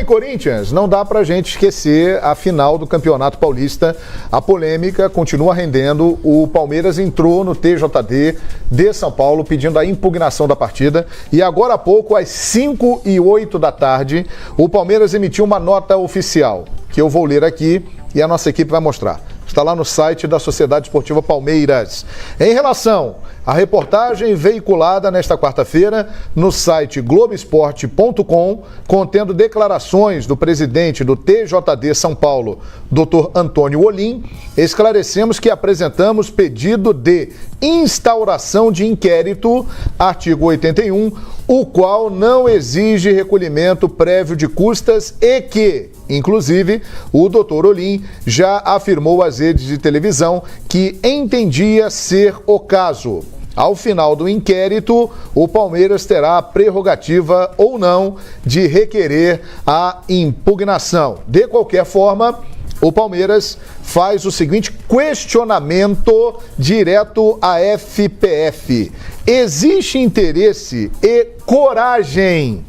Corinthians, não dá pra gente esquecer a final do Campeonato Paulista. A polêmica continua rendendo. O Palmeiras entrou no TJD de São Paulo pedindo a impugnação da partida. E agora há pouco, às 5h08 da tarde, o Palmeiras emitiu uma nota oficial, que eu vou ler aqui e a nossa equipe vai mostrar. Está lá no site da Sociedade Esportiva Palmeiras. Em relação à reportagem veiculada nesta quarta-feira no site Globoesporte.com, contendo declarações do presidente do TJD São Paulo, Dr. Antônio Olim, esclarecemos que apresentamos pedido de instauração de inquérito, artigo 81, o qual não exige recolhimento prévio de custas e que, inclusive, o Dr. Olim já afirmou às redes de televisão que entendia ser o caso. Ao final do inquérito, o Palmeiras terá a prerrogativa ou não de requerer a impugnação. De qualquer forma, o Palmeiras faz o seguinte questionamento direto à FPF. Existe interesse e coragem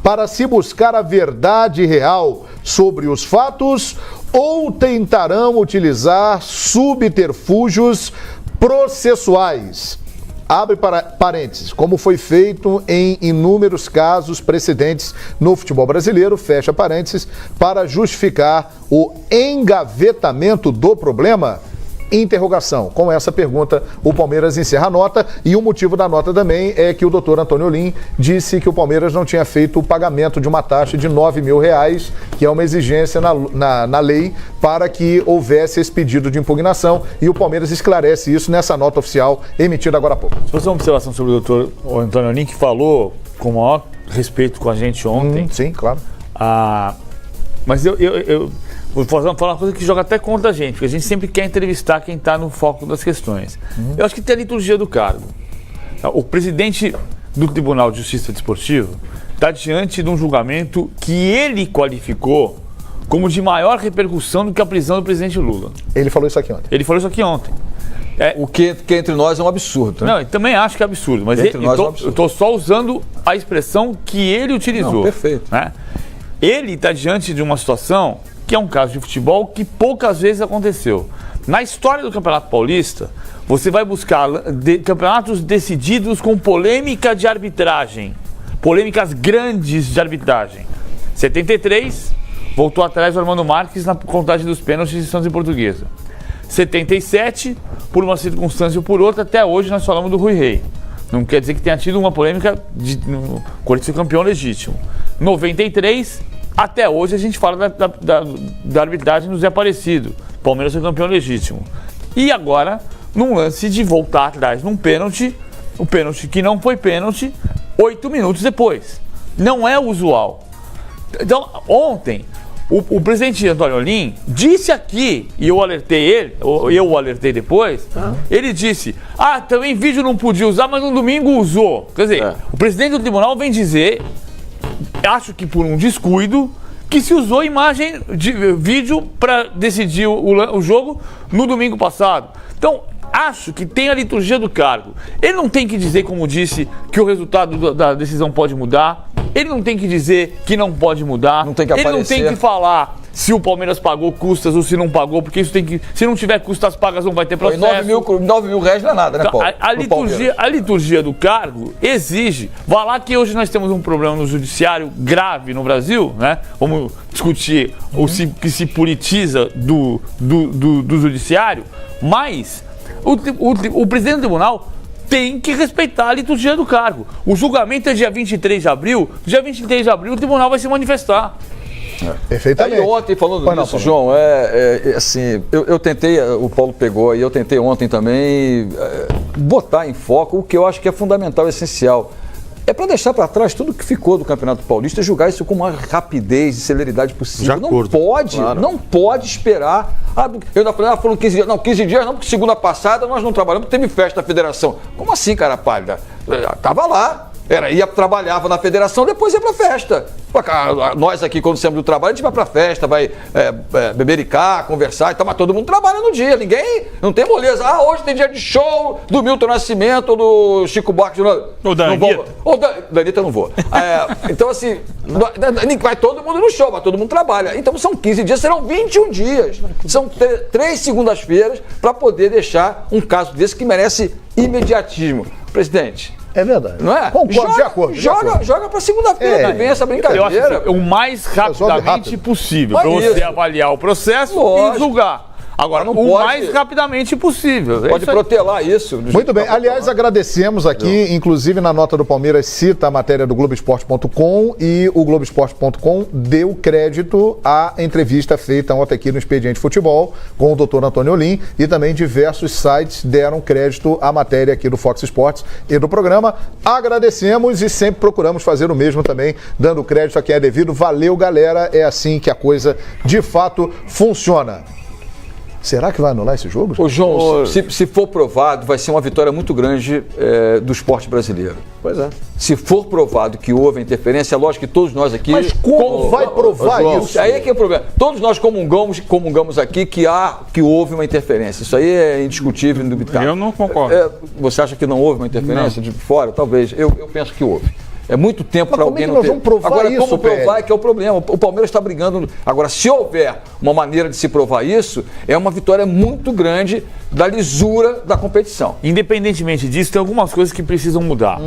para se buscar a verdade real sobre os fatos ou tentarão utilizar subterfúgios processuais? Abre parênteses, como foi feito em inúmeros casos precedentes no futebol brasileiro, fecha parênteses, para justificar o engavetamento do problema? Interrogação. Com essa pergunta, o Palmeiras encerra a nota e o motivo da nota também é que o doutor Antônio Olim disse que o Palmeiras não tinha feito o pagamento de uma taxa de R$9 mil, que é uma exigência na lei para que houvesse esse pedido de impugnação, e o Palmeiras esclarece isso nessa nota oficial emitida agora há pouco. Se fosse uma observação sobre o doutor Antônio Olim, que falou com o maior respeito com a gente ontem. Sim, claro. Mas eu vou falar uma coisa que joga até contra a gente, porque a gente sempre quer entrevistar quem está no foco das questões. Eu acho que tem a liturgia do cargo. O presidente do Tribunal de Justiça Desportiva está diante de um julgamento que ele qualificou como de maior repercussão do que a prisão do presidente Lula. Ele falou isso aqui ontem. O que entre nós é um absurdo. Né? Não, eu também acho que é absurdo, mas eu estou só usando a expressão que ele utilizou. Não, perfeito. Né? Ele está diante de uma situação que é um caso de futebol que poucas vezes aconteceu. Na história do Campeonato Paulista, você vai buscar campeonatos decididos com polêmica de arbitragem, polêmicas grandes de arbitragem. 73, voltou atrás o Armando Marques na contagem dos pênaltis de Santos e Portuguesa. 77, por uma circunstância ou por outra, até hoje nós falamos do Rui Rei. Não quer dizer que tenha tido uma polêmica de Corinthians ser campeão legítimo. 93, até hoje a gente fala da arbitragem do Zé Aparecido. Palmeiras foi campeão legítimo. E agora, num lance de voltar atrás num pênalti, o pênalti que não foi pênalti, 8 minutos depois. Não é usual. Então, ontem, o presidente Antônio Olim disse aqui, e eu alertei ele, eu o alertei depois, ele disse, também vídeo não podia usar, mas no domingo usou. Quer dizer, o presidente do tribunal vem dizer, acho que por um descuido, que se usou imagem de vídeo para decidir o jogo no domingo passado. Então, acho que tem a liturgia do cargo. Ele não tem que dizer, como disse, que o resultado da decisão pode mudar. Ele não tem que dizer que não pode mudar. Não tem que aparecer. Ele não tem que falar se o Palmeiras pagou custas ou se não pagou, porque isso tem que... Se não tiver custas pagas, não vai ter processo. 9 mil reais não é nada, né, Paulo? A liturgia do cargo exige... Vá lá que hoje nós temos um problema no judiciário grave no Brasil, né? Vamos discutir o que se politiza do judiciário, mas o presidente do tribunal tem que respeitar a liturgia do cargo. O julgamento é dia 23 de abril. Dia 23 de abril o tribunal vai se manifestar. Perfeitamente. E ontem, falando disso, João, assim, eu tentei, o Paulo pegou, e eu tentei ontem também botar em foco o que eu acho que é fundamental, essencial. É para deixar para trás tudo que ficou do Campeonato Paulista e julgar isso com uma rapidez e celeridade possível. Não pode esperar. Eu ainda falei, foram 15 dias. Não, 15 dias não, porque segunda passada nós não trabalhamos, porque teve festa da federação. Como assim, cara pálida? Tava lá. Trabalhava na federação, depois ia pra festa. Nós aqui, quando saímos do trabalho, a gente vai pra festa, vai bebericar, conversar e tal, mas todo mundo trabalha no dia. Ninguém, não tem moleza. Hoje tem dia de show do Milton Nascimento ou do Chico Buarque. Ou da Anitta. Da Anitta eu não vou. Então, assim, vai todo mundo no show, mas todo mundo trabalha. Então, são 15 dias, serão 21 dias. São 3 segundas-feiras para poder deixar um caso desse que merece imediatismo. Presidente. É verdade. Não é? Concordo, de acordo. Joga para segunda-feira que vem essa brincadeira. Eu acho assim, o mais rapidamente possível, para você avaliar o processo e julgar. Agora, não o pode, mais rapidamente possível. Pode protelar isso. Muito bem. Aliás, agradecemos aqui, inclusive na nota do Palmeiras cita a matéria do Globoesporte.com e o Globoesporte.com deu crédito à entrevista feita ontem aqui no Expediente Futebol com o Dr. Antônio Olim e também diversos sites deram crédito à matéria aqui do Fox Sports e do programa. Agradecemos e sempre procuramos fazer o mesmo também, dando crédito a quem é devido. Valeu, galera. É assim que a coisa de fato funciona. Será que vai anular esse jogo? Ô, João, se for provado, vai ser uma vitória muito grande do esporte brasileiro. Pois é. Se for provado que houve interferência, é lógico que todos nós aqui... Mas como vai provar isso? Aí é que é o problema. Todos nós comungamos aqui que houve uma interferência. Isso aí é indiscutível, indubitável. Eu não concordo. Você acha que não houve uma interferência de fora? Talvez. Eu penso que houve. É muito tempo para alguém não ter. Vamos provar agora, isso, como provar é que é o problema. O Palmeiras está brigando. Agora, se houver uma maneira de se provar isso, é uma vitória muito grande da lisura da competição. Independentemente disso, tem algumas coisas que precisam mudar.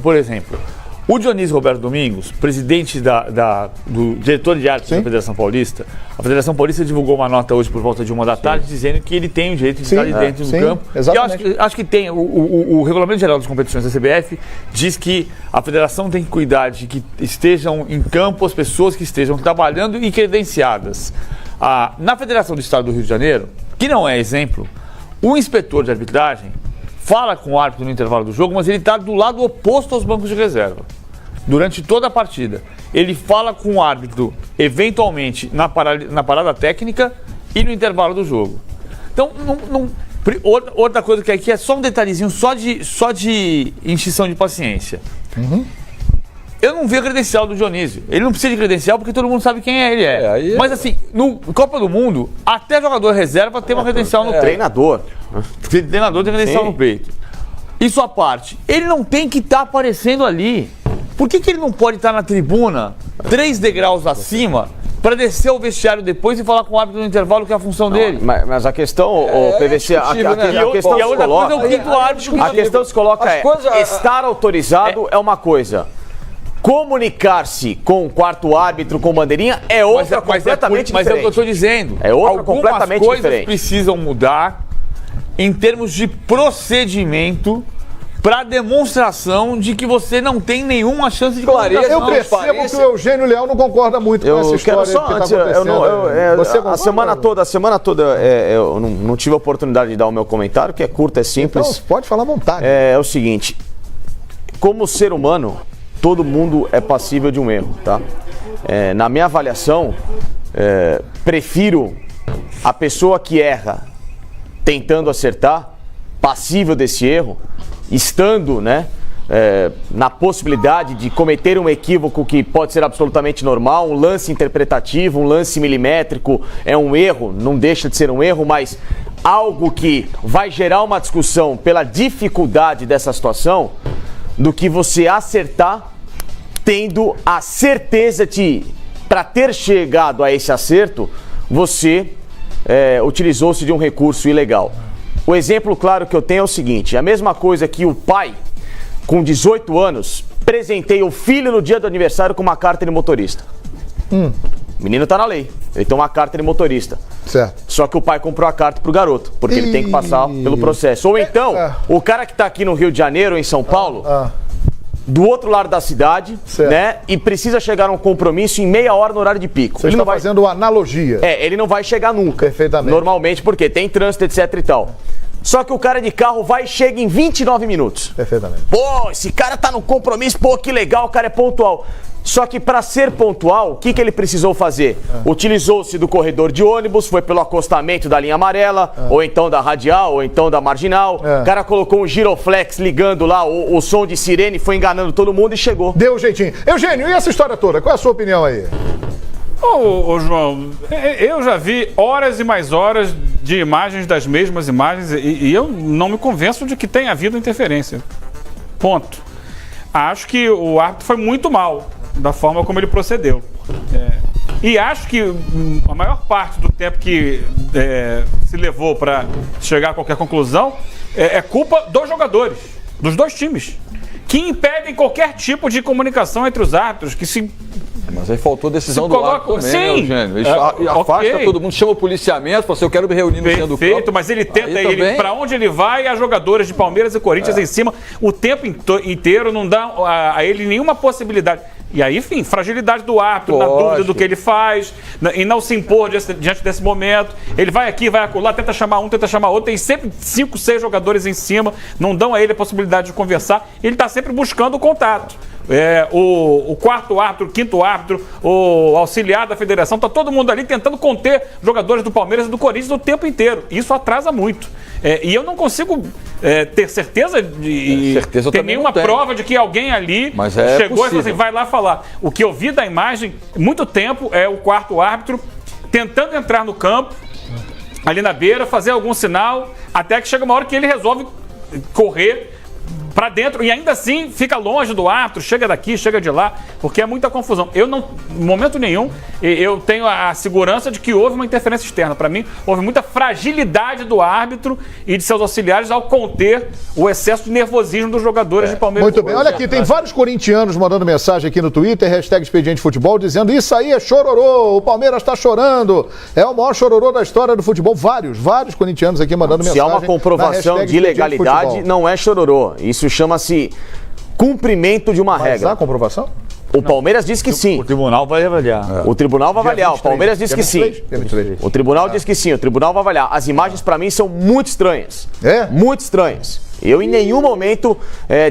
Por exemplo, o Dionísio Roberto Domingos, presidente do diretor de arte da Federação Paulista, a Federação Paulista divulgou uma nota hoje por volta de 1 da tarde dizendo que ele tem o direito de estar ali dentro do campo. Exatamente. E eu acho que tem. O Regulamento Geral das Competições da CBF diz que a federação tem que cuidar de que estejam em campo as pessoas que estejam trabalhando e credenciadas. Na Federação do Estado do Rio de Janeiro, que não é exemplo, o inspetor de arbitragem fala com o árbitro no intervalo do jogo, mas ele está do lado oposto aos bancos de reserva. Durante toda a partida, ele fala com o árbitro, eventualmente, na parada técnica e no intervalo do jogo. Então, outra coisa que aqui é só um detalhezinho, só de extinção de paciência. Eu não vi a credencial do Dionísio. Ele não precisa de credencial porque todo mundo sabe quem ele é. Mas assim, no Copa do Mundo, até jogador reserva tem uma credencial no peito. Treinador. Treinador tem credencial no peito. Isso à parte. Ele não tem que estar aparecendo ali. Por que ele não pode estar na tribuna, 3 degraus acima, para descer ao vestiário depois e falar com o árbitro no intervalo, que é a função dele? Mas a questão, o PVC, a questão e a outra coisa é o quinto árbitro. A questão que se coloca estar autorizado é uma coisa. Comunicar-se com o quarto árbitro, com bandeirinha, é outra completamente diferente. Mas é o que eu estou dizendo. É outra completamente diferente. Algumas coisas precisam mudar em termos de procedimento para demonstração de que você não tem nenhuma chance de comunicação. Eu percebo que o Eugênio Leão não concorda muito com essa história que está acontecendo. A semana toda eu não tive a oportunidade de dar o meu comentário, que é curto, é simples. Então, pode falar à vontade. É o seguinte, como ser humano, todo mundo é passível de um erro, tá? Na minha avaliação, prefiro a pessoa que erra tentando acertar, passível desse erro, estando, na possibilidade de cometer um equívoco que pode ser absolutamente normal, um lance interpretativo, um lance milimétrico, é um erro, não deixa de ser um erro, mas algo que vai gerar uma discussão pela dificuldade dessa situação, do que você acertar tendo a certeza de, para ter chegado a esse acerto, você utilizou-se de um recurso ilegal. O exemplo claro que eu tenho é o seguinte, a mesma coisa que o pai, com 18 anos, presenteia o filho no dia do aniversário com uma carta de motorista. O menino tá na lei, ele tem uma carta de motorista. Certo. Só que o pai comprou a carta pro garoto, porque ele tem que passar pelo processo. Ou então, o cara que tá aqui no Rio de Janeiro, em São Paulo, do outro lado da cidade, e precisa chegar a um compromisso em meia hora no horário de pico. Você está fazendo analogia. Ele não vai chegar nunca. Perfeitamente. Normalmente, porque tem trânsito, etc e tal. Só que o cara de carro vai e chega em 29 minutos. Perfeitamente. Pô, esse cara tá no compromisso, pô, que legal, o cara é pontual. Só que para ser pontual, o que ele precisou fazer? Utilizou-se do corredor de ônibus, foi pelo acostamento da linha amarela, ou então da radial, ou então da marginal. O cara colocou um giroflex ligando lá, o som de sirene, foi enganando todo mundo e chegou. Deu um jeitinho. Eugênio, e essa história toda? Qual é a sua opinião aí? Ô, João, eu já vi horas e mais horas de imagens das mesmas imagens e eu não me convenço de que tenha havido interferência. Ponto. Acho que o árbitro foi muito mal da forma como ele procedeu. E acho que a maior parte do tempo que se levou para chegar a qualquer conclusão é culpa dos jogadores, dos dois times, que impedem qualquer tipo de comunicação entre os árbitros, que se... Mas aí faltou decisão do coloca... árbitro também, Sim, né, Eugênio? Ele afasta todo mundo, chama o policiamento, fala assim, eu quero me reunir no centro do campo. Perfeito, mas ele tenta, para onde ele vai, as jogadoras de Palmeiras e Corinthians em cima, o tempo inteiro, não dá a ele nenhuma possibilidade. E aí, enfim, fragilidade do árbitro, na dúvida do que ele faz, e não se impor diante desse momento. Ele vai aqui, vai acolá, tenta chamar um, tenta chamar outro, tem sempre 5, 6 jogadores em cima, não dão a ele a possibilidade de conversar, ele está sempre buscando o contato. O quarto árbitro, o quinto árbitro, o auxiliar da federação, está todo mundo ali tentando conter jogadores do Palmeiras e do Corinthians o tempo inteiro. Isso atrasa muito. E eu não consigo ter certeza de ter nenhuma prova de que alguém ali chegou e falou assim, vai lá falar. O que eu vi da imagem, muito tempo, é o quarto árbitro tentando entrar no campo, ali na beira, fazer algum sinal, até que chega uma hora que ele resolve correr para dentro e ainda assim fica longe do árbitro, chega daqui, chega de lá, porque é muita confusão. Eu não, em momento nenhum, eu tenho a segurança de que houve uma interferência externa. Para mim, houve muita fragilidade do árbitro e de seus auxiliares ao conter o excesso de nervosismo dos jogadores de Palmeiras. Muito bem. Olha aqui, tem vários corintianos mandando mensagem aqui no Twitter, hashtag Expediente Futebol, dizendo isso aí é chororô, o Palmeiras está chorando, é o maior chororô da história do futebol. Vários corintianos aqui mandando mensagem. Se há uma comprovação de ilegalidade, não é chororô. Isso chama-se cumprimento de uma regra. Mas há comprovação? O Palmeiras diz que sim. O tribunal vai avaliar. O tribunal vai avaliar. O Palmeiras diz que sim. O tribunal diz que sim. O tribunal vai avaliar. As imagens, para mim, são muito estranhas. Muito estranhas. Eu, em nenhum momento,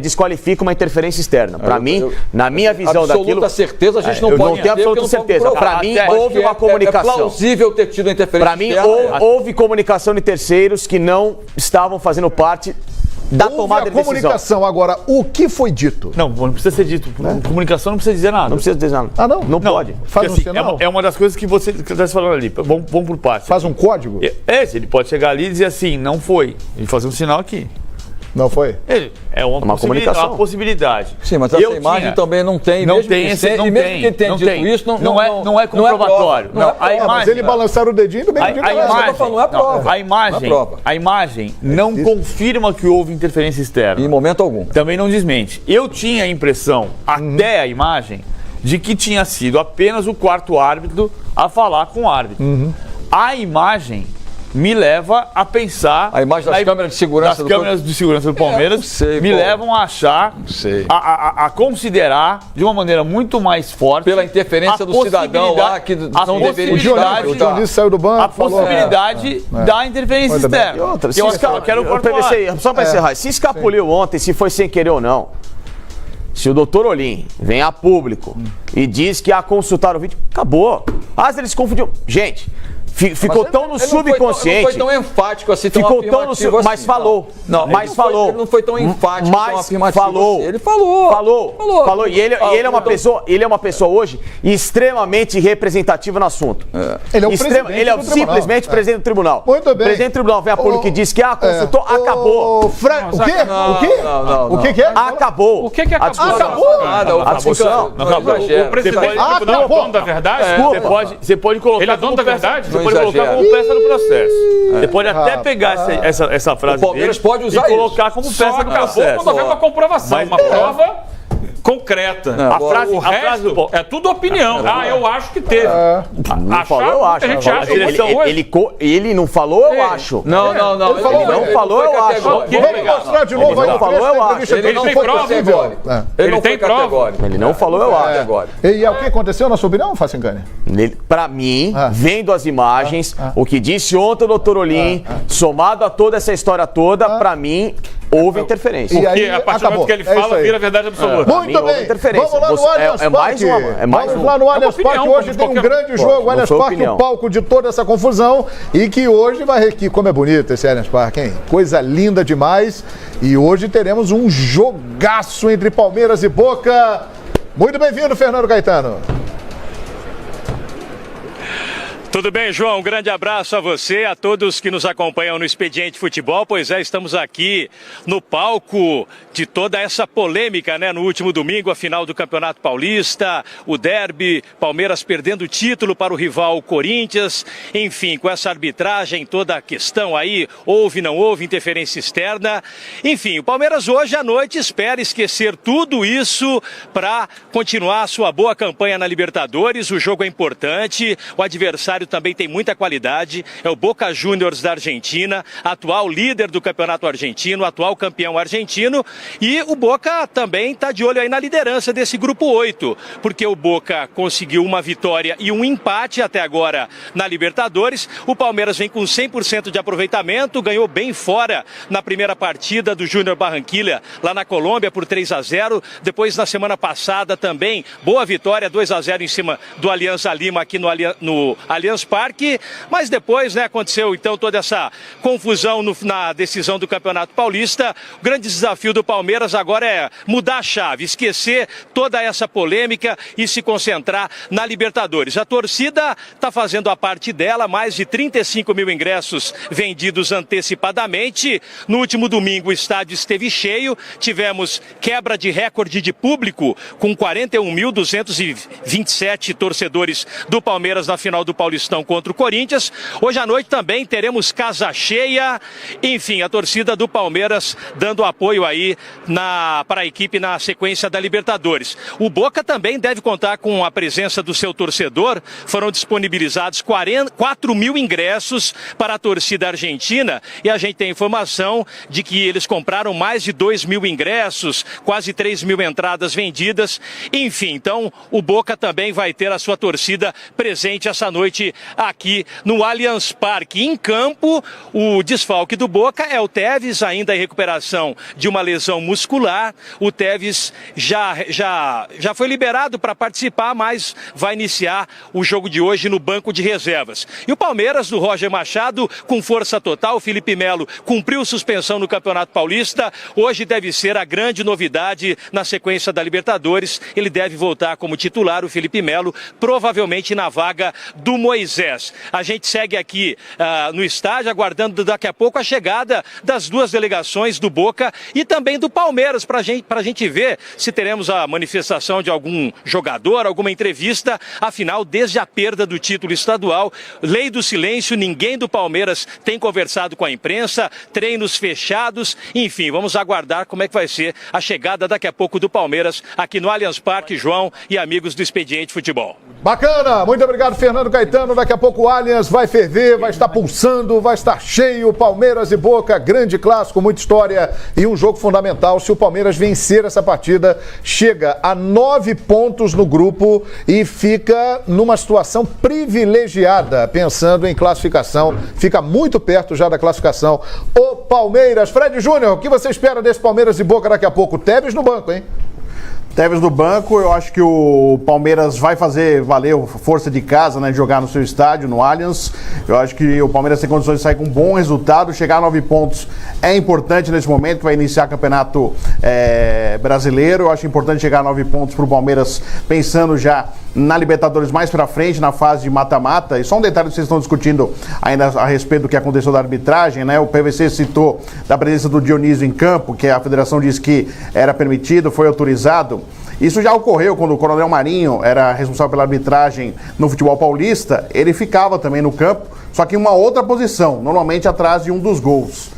desqualifico uma interferência externa. Para mim, na minha visão daquilo... Absoluta certeza, a gente não pode... Eu não tenho absoluta certeza. Para mim, houve uma comunicação. É plausível ter tido a interferência externa. Para mim, houve comunicação de terceiros que não estavam fazendo parte da tomada de decisão. Comunicação. Agora, o que foi dito? Não precisa ser dito. Comunicação não precisa dizer nada. Não precisa dizer nada. Ah, não? Não pode. Faz assim, um sinal. é uma das coisas que você está falando ali. Vamos por partes. Faz um código? Ele pode chegar ali e dizer assim, não foi. E fazer um sinal aqui. Não foi? É uma comunicação. Uma possibilidade. Sim, mas essa imagem também não tem. Não tem. Mesmo que tenha dito isso, não é comprovatório. Mas ele balançar o dedinho do meio não é prova. A imagem não confirma que houve interferência externa. Em momento algum. Também não desmente. Eu tinha a impressão, até a imagem, de que tinha sido apenas o quarto árbitro a falar com o árbitro. A imagem me leva a pensar... A imagem das câmeras de segurança do Palmeiras me levam a achar, a considerar de uma maneira muito mais forte... Pela interferência do cidadão lá, que não deveria estar. O Dionísio saiu do banco, a possibilidade da interferência externa. E outra, só para encerrar, se escapuliu ontem, se foi sem querer ou não, se o doutor Olim vem a público e diz que a consultar o vídeo, acabou. Às vezes ele se confundiu. Gente... Ficou tão no subconsciente. Não foi tão enfático assim, tão ficou tão no subconsciente. Mas falou. Ele não foi tão enfático, tão afirmativo. Falou. Ele falou. E ele é uma pessoa hoje extremamente representativa no assunto. Ele é o presidente Ele é simplesmente presidente do tribunal. Muito bem. O presidente do tribunal vem a público e diz que consultou, acabou. O quê? O que é? Acabou. O que acabou? Acabou. A discussão. O presidente do tribunal é dono da verdade? Você pode colocar... Ele é dono da verdade? Você pode colocar como peça do processo. Você pode até pegar essa frase dele pode usar e colocar como peça do processo. Quando houver uma comprovação, uma prova concreta. A frase do é tudo opinião. Eu acho que teve. Não falou, eu acho. A gente acha ele não falou, eu acho. Não. Ele não falou, eu acho. Vamos mostrar de novo. Ele não falou, eu acho. Ele não tem foi prova, categórico. Ele não tem foi prova. categórico. Ele não falou, eu acho. E o que aconteceu, na sua opinião, Facincani? Pra mim, vendo as imagens, o que disse ontem o doutor Olim, somado a toda essa história toda, pra mim, houve interferência. E aí, Porque a partir do momento que ele fala, vira verdade absoluta. Muito bem. Vamos lá no Allianz Parque. Vamos lá no Allianz Parque. Hoje tem um grande jogo. O Allianz Parque, o palco de toda essa confusão. E que hoje vai... Como é bonito esse Allianz Parque, hein? Coisa linda demais. E hoje teremos um jogaço entre Palmeiras e Boca. Muito bem-vindo, Fernando Caetano. Tudo bem, João? Um grande abraço a você, a todos que nos acompanham no Expediente Futebol. Pois é, estamos aqui no palco de toda essa polêmica, né? No último domingo, a final do Campeonato Paulista, o derby, Palmeiras perdendo o título para o rival Corinthians. Enfim, com essa arbitragem, toda a questão aí, houve, não houve interferência externa. Enfim, o Palmeiras hoje à noite espera esquecer tudo isso para continuar a sua boa campanha na Libertadores. O jogo é importante, o adversário também tem muita qualidade, é o Boca Juniors da Argentina, atual líder do campeonato argentino, atual campeão argentino, e o Boca também está de olho aí na liderança desse grupo 8, porque o Boca conseguiu uma vitória e um empate até agora na Libertadores. O Palmeiras vem com 100% de aproveitamento, ganhou bem fora na primeira partida do Júnior Barranquilla, lá na Colômbia, por 3-0, depois na semana passada também, boa vitória, 2-0 em cima do Alianza Lima aqui no Allianz Parque, mas depois, né, aconteceu então toda essa confusão na decisão do Campeonato Paulista. O grande desafio do Palmeiras agora é mudar a chave, esquecer toda essa polêmica e se concentrar na Libertadores. A torcida está fazendo a parte dela, mais de 35 mil ingressos vendidos antecipadamente. No último domingo o estádio esteve cheio, tivemos quebra de recorde de público com 41.227 torcedores do Palmeiras na final do Paulistão contra o Corinthians. Hoje à noite também teremos casa cheia. Enfim, a torcida do Palmeiras dando apoio aí para a equipe na sequência da Libertadores. O Boca também deve contar com a presença do seu torcedor. Foram disponibilizados 4 mil ingressos para a torcida argentina e a gente tem informação de que eles compraram mais de 2 mil ingressos, quase 3 mil entradas vendidas. Enfim, então o Boca também vai ter a sua torcida presente essa noite aqui no Allianz Parque. Em campo, o desfalque do Boca é o Tevez, ainda em recuperação de uma lesão muscular. O Tevez já foi liberado para participar, mas vai iniciar o jogo de hoje no banco de reservas. E o Palmeiras, do Roger Machado, com força total. O Felipe Melo cumpriu suspensão no Campeonato Paulista. Hoje deve ser a grande novidade na sequência da Libertadores. Ele deve voltar como titular, o Felipe Melo, provavelmente na vaga do Moisés. A gente segue aqui no estádio, aguardando daqui a pouco a chegada das duas delegações do Boca e também do Palmeiras, para a gente ver se teremos a manifestação de algum jogador, alguma entrevista. Afinal, desde a perda do título estadual, lei do silêncio, ninguém do Palmeiras tem conversado com a imprensa, treinos fechados. Enfim, vamos aguardar como é que vai ser a chegada daqui a pouco do Palmeiras aqui no Allianz Parque, João e amigos do Expediente Futebol. Bacana, muito obrigado, Fernando Caetano. Daqui a pouco o Allianz vai ferver, vai estar pulsando, vai estar cheio. Palmeiras e Boca, grande clássico, muita história e um jogo fundamental. Se o Palmeiras vencer essa partida, chega a 9 pontos no grupo e fica numa situação privilegiada, pensando em classificação. Fica muito perto já da classificação. O Palmeiras, Fred Júnior, o que você espera desse Palmeiras e Boca daqui a pouco? Tevez no banco, hein? Tevez no banco, eu acho que o Palmeiras vai fazer valer a força de casa, né, de jogar no seu estádio, no Allianz. Eu acho que o Palmeiras tem condições de sair com um bom resultado, chegar a 9 pontos é importante nesse momento, vai iniciar o campeonato brasileiro. Eu acho importante chegar a 9 pontos para o Palmeiras, pensando já na Libertadores mais pra frente, na fase de mata-mata. E só um detalhe que vocês estão discutindo ainda a respeito do que aconteceu da arbitragem, né? O PVC citou da presença do Dionísio em campo, que a federação disse que era permitido, foi autorizado. Isso já ocorreu quando o Coronel Marinho era responsável pela arbitragem no futebol paulista. Ele ficava também no campo, só que em uma outra posição, normalmente atrás de um dos gols.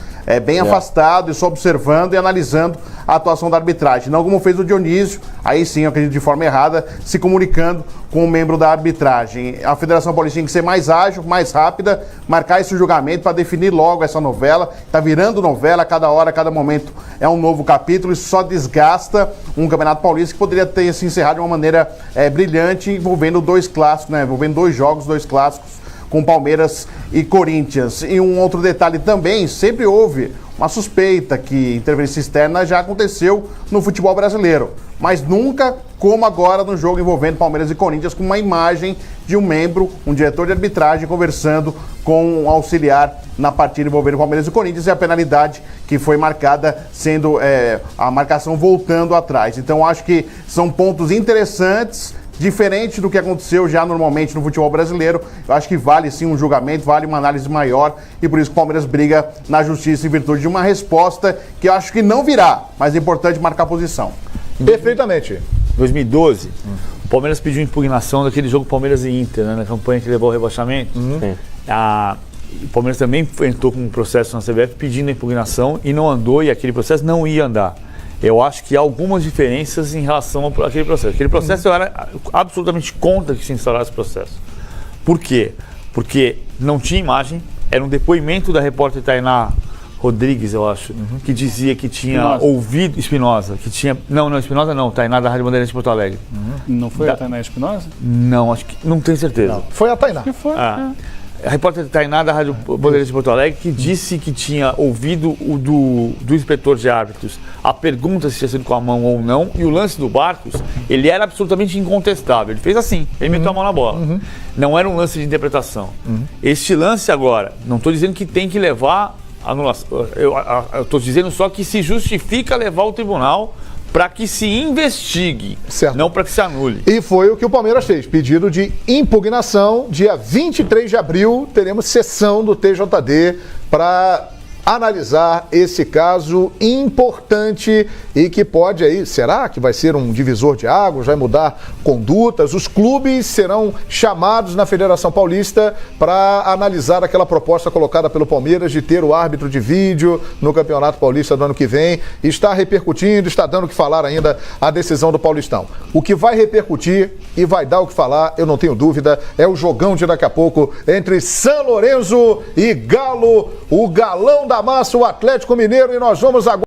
bem afastado e só observando e analisando a atuação da arbitragem. Não como fez o Dionísio, aí sim, eu acredito de forma errada, se comunicando com o membro da arbitragem. A Federação Paulista tem que ser mais ágil, mais rápida, marcar esse julgamento para definir logo essa novela. Está virando novela, a cada hora, a cada momento é um novo capítulo. Isso só desgasta um Campeonato Paulista que poderia ter se encerrado de uma maneira brilhante, envolvendo dois clássicos, né? Envolvendo dois jogos, dois clássicos, com Palmeiras e Corinthians. E um outro detalhe também, sempre houve uma suspeita que interferência externa já aconteceu no futebol brasileiro, mas nunca como agora no jogo envolvendo Palmeiras e Corinthians, com uma imagem de um membro, um diretor de arbitragem, conversando com um auxiliar na partida envolvendo Palmeiras e Corinthians, e a penalidade que foi marcada sendo a marcação voltando atrás. Então acho que são pontos interessantes, diferente do que aconteceu já normalmente no futebol brasileiro. Eu acho que vale sim um julgamento, vale uma análise maior, e por isso que o Palmeiras briga na justiça em virtude de uma resposta que eu acho que não virá, mas é importante marcar posição. Perfeitamente. 2012, o Palmeiras pediu impugnação daquele jogo Palmeiras e Inter, né, na campanha que levou ao rebaixamento. O Palmeiras também entrou com um processo na CBF pedindo a impugnação e não andou, e aquele processo não ia andar. Eu acho que há algumas diferenças em relação àquele processo. Aquele processo eu era absolutamente contra que se instaurasse o processo. Por quê? Porque não tinha imagem, era um depoimento da repórter Tainá Rodrigues, eu acho, que dizia que tinha ouvido Espinosa, que tinha... Não, Espinosa não, Tainá da Rádio Bandeirantes de Porto Alegre. Não foi a Tainá Espinosa? Não, acho que... Não tenho certeza. Não. Foi a Tainá. Que foi? A repórter Tainá da Rádio Bandeirantes de Porto Alegre, que disse que tinha ouvido o do inspetor de árbitros a pergunta se tinha sido com a mão ou não, e o lance do Barcos, ele era absolutamente incontestável. Ele fez assim, ele meteu a mão na bola. Não era um lance de interpretação. Este lance agora, não estou dizendo que tem que levar anulação, eu estou dizendo só que se justifica levar ao tribunal para que se investigue, certo, não para que se anule. E foi o que o Palmeiras fez, pedido de impugnação. Dia 23 de abril teremos sessão do TJD para analisar esse caso importante e que pode aí, será que vai ser um divisor de águas, vai mudar condutas? Os clubes serão chamados na Federação Paulista para analisar aquela proposta colocada pelo Palmeiras de ter o árbitro de vídeo no Campeonato Paulista do ano que vem. Está repercutindo, está dando o que falar ainda a decisão do Paulistão. O que vai repercutir e vai dar o que falar, eu não tenho dúvida, é o jogão de daqui a pouco entre São Lourenço e Galo, o galão da massa, o Atlético Mineiro, e nós vamos agora